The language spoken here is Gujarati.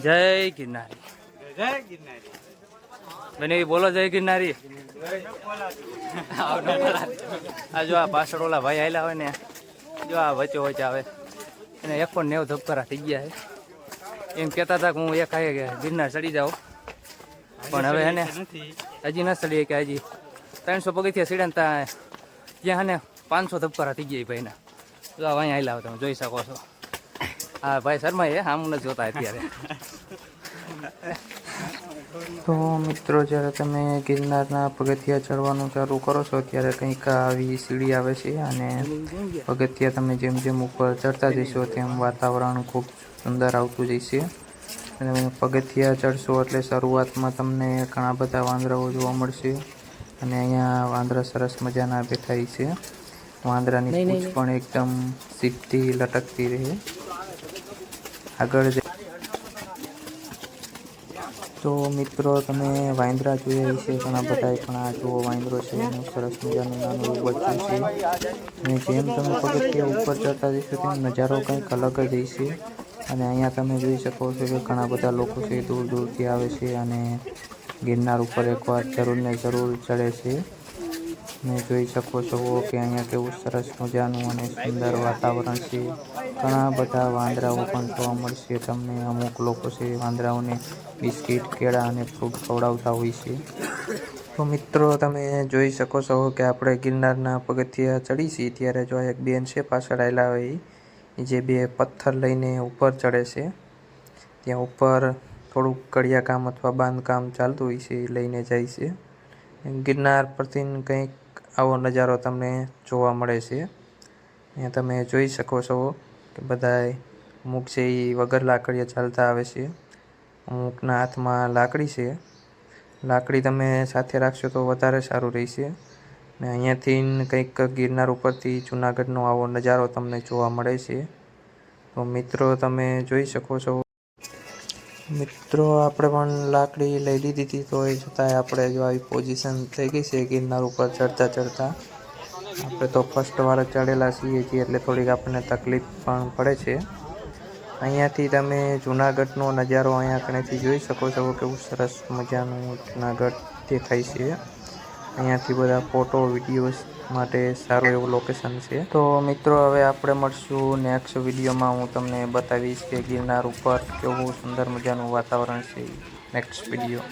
જય ગિરનારી. જય ગિરનારી. બને બોલો જય ગિરનારી. આ જો આ પાછળ ઓલા ભાઈ આવેલા હોય ને, જો આ વચ્ચે વચ્ચે આવે એને 190 ધબકારા થઈ ગયા છે. એમ કહેતા હતા કે હું એક આગે કે ગિરનાર ચડી જાઉં, પણ હવે એને હજી ન ચડીએ કે હજી 300 પગથિયા સીડ્યા ત્યાં ને 500 ધબકારા થઈ ગયા ભાઈના. જો અહીંયા આવેલા હોય તમે જોઈ શકો છો. હા ભાઈ શર્મા એ આમ નથી જોતા અત્યારે. તો મિત્રો જ્યારે તમે ગિરનારના પગથિયા ચડવાનું ચાલુ કરો છો ત્યારે કંઈક આવી સીડી આવે છે અને પગથિયા તમે જેમ જેમ ઉપર ચડતા જશો તેમ વાતાવરણ ખૂબ સુંદર આવતું જશે. અને પગથિયા ચડશો એટલે શરૂઆતમાં તમને ઘણા બધા વાંદરાઓ જોવા મળશે અને અહીંયા વાંદરા સરસ મજાના બેઠા છે. વાંદરાની પૂંછ પણ એકદમ સીધી લટકતી રહે. આગળ તો મિત્રો તમે વાંદરા જોયા છે ઘણા બધા, પણ આ જો વાંદરો છે એનું સરસ મજાનું નાનું બચ્ચું છે. અને જેમ તમે પગથિયા ઉપર ચડતા જશો તેમ નજારો કંઈક અલગ જ હશે. અને અહીંયા તમે જોઈ શકો છો કે ઘણા બધા લોકો છે દૂર દૂરથી આવે છે અને ગિરનાર ઉપર એકવાર જરૂર ને જરૂર ચડે છે. તમે જોઈ શકો છો કે અહીંયા કેવું સરસ મજાનું અને સુંદર વાતાવરણ છે. ઘણા બધા વાંદરાઓ પણ જોવા મળશે તમને. અમુક લોકો છે વાંદરાઓને બિસ્કિટ, કેળા અને ફ્રૂટ ખવડાવતા હોય છે. તો મિત્રો તમે જોઈ શકો છો કે આપણે ગિરનારના પગથિયા ચડી છીએ ત્યારે જો એક બેન છે પાછળ આવેલા હોય જે બે પથ્થર લઈને ઉપર ચડે છે. ત્યાં ઉપર થોડુંક કડિયા કામ અથવા બાંધકામ ચાલતું હોય છે, એ લઈને જાય છે. ગિરનાર પરથી કંઈક આવો નજારો તમને જોવા મળે છે. અહીંયા તમે જોઈ શકો છો કે બધા અમુક છે એ વગર લાકડીએ ચાલતા આવે છે, અમુકના હાથમાં લાકડી છે. લાકડી તમે સાથે રાખશો તો વધારે સારું રહેશે. ને અહીંયાથી કંઈક ગિરનાર ઉપરથી જૂનાગઢનો આવો નજારો તમને જોવા મળે છે. તો મિત્રો તમે જોઈ શકો છો. મિત્રો આપણે પણ લાકડી લઈ લીધી હતી, તો એ છતાંય આપણે જો આવી પોઝિશન થઈ ગઈ છે ગિરનાર ઉપર ચડતા ચડતા. આપણે તો ફર્સ્ટ વાર ચડેલા છીએ એટલે થોડીક આપણને તકલીફ પણ પડે છે. અહીંયાથી તમે જૂનાગઢનો નજારો અહીંયા કણેથી જોઈ શકો છો. કેવું સરસ મજાનું જૂનાગઢ દેખાય છે. અહીંયાથી બધા ફોટો વિડીયોઝ માટે સારું એવું લોકેશન છે. તો મિત્રો હવે આપણે મળશું નેક્સ્ટ વિડીયોમાં. હું તમને બતાવીશ કે ગિરનાર ઉપર કેવું સુંદર મજાનું વાતાવરણ છે. Next video.